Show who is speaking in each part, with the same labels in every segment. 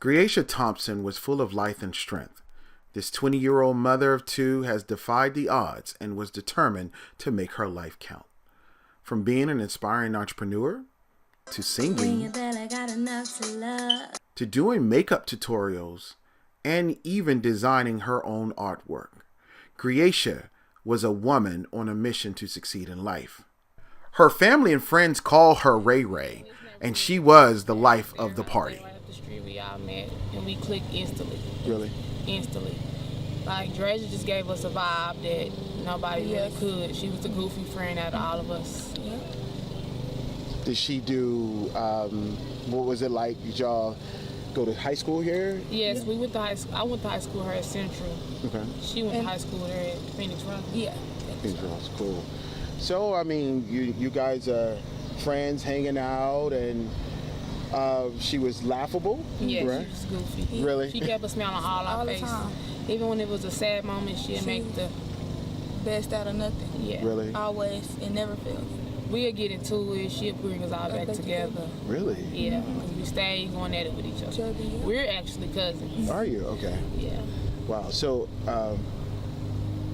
Speaker 1: Gerasia Thompson was full of life and strength. This 20-year-old mother of two has defied the odds and was determined to make her life count. From being an inspiring entrepreneur, to singing, to doing makeup tutorials, and even designing her own artwork, Gerasia was a woman on a mission to succeed in life. Her family and friends call her Ray Ray, and she was the life of the party.
Speaker 2: Right up the street, we all met, and we clicked instantly.
Speaker 1: Really?
Speaker 2: Instantly. Like, Gerasia just gave us a vibe that nobody really could. She was the goofy friend out of all of us. Yeah.
Speaker 1: Did she do, what was it like? Did y'all go to high school here?
Speaker 2: Yes, we went to high school. I went to high school with her at Central.
Speaker 1: Okay.
Speaker 2: She went to high school with her at Phoenix Rock.
Speaker 3: Yeah.
Speaker 1: Phoenix Rock's cool. So, I mean, you guys are friends hanging out, and she was laughable?
Speaker 2: Yeah,
Speaker 1: right?
Speaker 2: she was goofy.
Speaker 1: Really?
Speaker 2: She kept us smiling all our faces.
Speaker 3: Time.
Speaker 2: Even when it was a sad moment, she'd make the
Speaker 3: best out of nothing.
Speaker 2: Yeah.
Speaker 1: Really?
Speaker 3: Always. It never fails.
Speaker 2: We'll get into it. She'll bring us all back together.
Speaker 1: Really?
Speaker 2: Yeah. We stayed going at it with each other.
Speaker 3: Yeah.
Speaker 2: We're actually cousins.
Speaker 1: Are you? Okay.
Speaker 2: Yeah.
Speaker 1: Wow. So,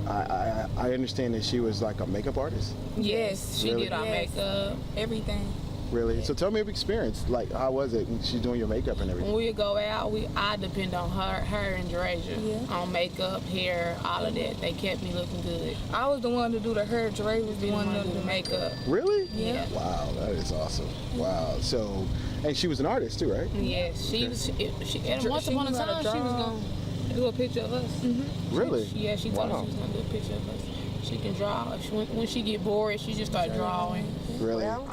Speaker 1: I understand that she was like a makeup artist?
Speaker 2: Yes. She
Speaker 1: Really?
Speaker 2: did our makeup.
Speaker 3: Everything.
Speaker 1: Really? So tell me your experience. Like, how was it when she's doing your makeup and everything?
Speaker 2: When we go out, I depend on her and Gerasia on makeup, hair, all of that. They kept me looking good.
Speaker 3: I was the one to do the hair. Gerasia was the one to do the makeup.
Speaker 1: Really?
Speaker 2: Yeah.
Speaker 1: Wow, that is awesome. Wow. So, and she was an artist too, right?
Speaker 2: Yes, she was. And once upon a time, she was gonna do a picture of us.
Speaker 3: Mm-hmm.
Speaker 1: Really?
Speaker 2: She told us she was gonna do a picture of us. She can draw. When she get bored, she just start drawing.
Speaker 1: Really?
Speaker 4: Well,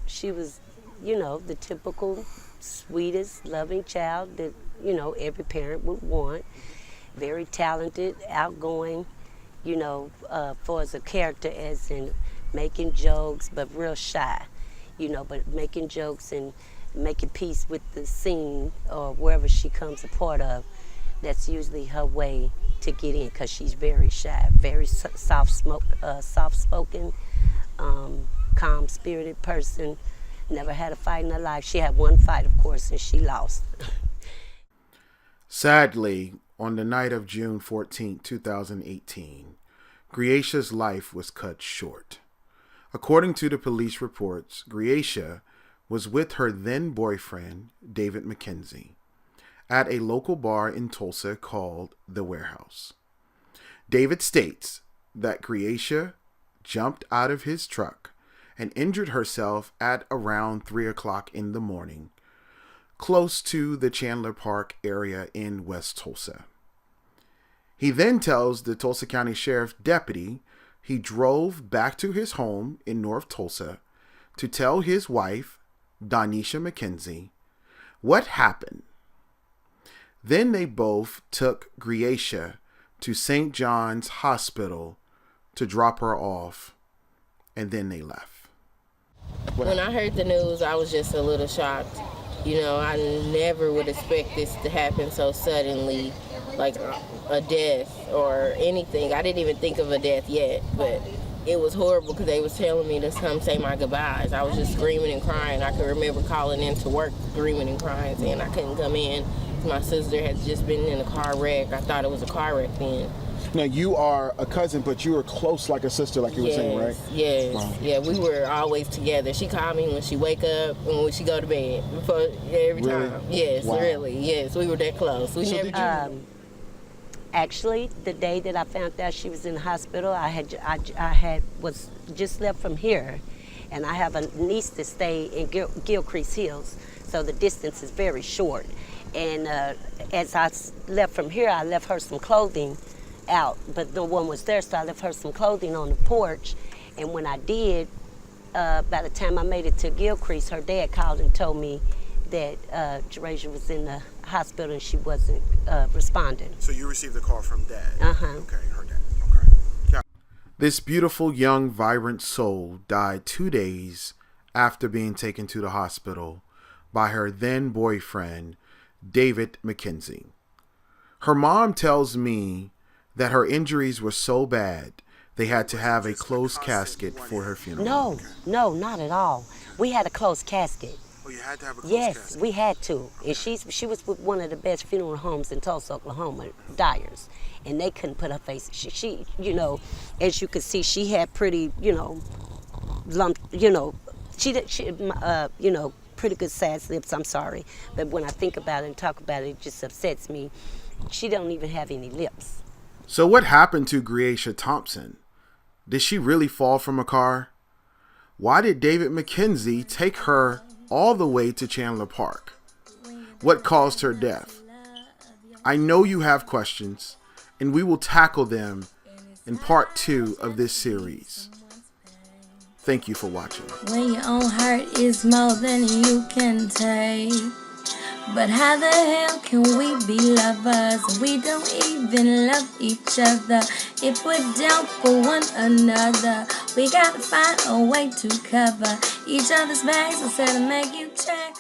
Speaker 4: she was, the typical sweetest, loving child that, every parent would want. Very talented, outgoing, for as a character, as in making jokes, but real shy, but making jokes and making peace with the scene or wherever she comes a part of. That's usually her way to get in, because she's very shy, very soft-spoken, calm-spirited person. Never had a fight in her life. She had one fight, of course, and she lost.
Speaker 1: Sadly, on the night of June 14, 2018, Gerasia's life was cut short. According to the police reports, Gerasia was with her then boyfriend, David McKenzie, at a local bar in Tulsa called The Warehouse. David states that Gerasia jumped out of his truck and injured herself at around 3 o'clock in the morning, close to the Chandler Park area in West Tulsa. He then tells the Tulsa County Sheriff deputy he drove back to his home in North Tulsa to tell his wife, Donisha McKenzie, what happened. Then they both took Gerasia to St. John's Hospital to drop her off, and then they left.
Speaker 5: When I heard the news, I was just a little shocked. I never would expect this to happen so suddenly, like a death or anything. I didn't even think of a death yet, but it was horrible because they was telling me to come say my goodbyes. I was just screaming and crying. I could remember calling in to work, screaming and crying, saying I couldn't come in. My sister had just been in a car wreck. I thought it was a car wreck then.
Speaker 1: Now, you are a cousin, but you were close like a sister, like you were saying, right?
Speaker 5: Yes,
Speaker 1: Wow.
Speaker 5: yeah, we were always together. She called me when she wake up and when she go to bed, before every
Speaker 1: Really?
Speaker 5: time. Yes,
Speaker 1: Wow.
Speaker 5: really, yes, we were that close. We
Speaker 1: So
Speaker 5: never.
Speaker 1: did you-
Speaker 4: Actually, the day that I found out she was in the hospital, I was just left from here, and I have a niece that stay in Gilcrease Hills, so the distance is very short. And as I left from here, I left her some clothing out, but no one was there, so I left her some clothing on the porch. And when I did, by the time I made it to Gilcrease, her dad called and told me that Gerasia was in the hospital and she wasn't responding.
Speaker 1: So you received a call from Dad?
Speaker 4: Uh-huh.
Speaker 1: Okay, her dad. Okay. Yeah. This beautiful, young, vibrant soul died 2 days after being taken to the hospital by her then boyfriend, David McKenzie. Her mom tells me that her injuries were so bad they had to have a closed casket for her funeral.
Speaker 4: No, not at all. We had a closed casket.
Speaker 1: Oh, Oh, you had to have a closed
Speaker 4: Yes,
Speaker 1: casket.
Speaker 4: we had to. And she was with one of the best funeral homes in Tulsa, Oklahoma, Dyers. And they couldn't put her face. She you know, as you could see, she had pretty, you know, lump, you know, you know, pretty good sad lips, I'm sorry. But when I think about it and talk about it, it just upsets me. She don't even have any lips.
Speaker 1: So what happened to Gerasia Thompson? Did she really fall from a car? Why did David McKenzie take her all the way to Chandler Park? What caused her death? I know you have questions, and we will tackle them in part 2 of this series. Thank you for watching.
Speaker 6: When your own hurt is more than you can take. But how the hell can we be lovers? We don't even love each other. If we're down for one another, we gotta find a way to cover each other's backs instead of make you check.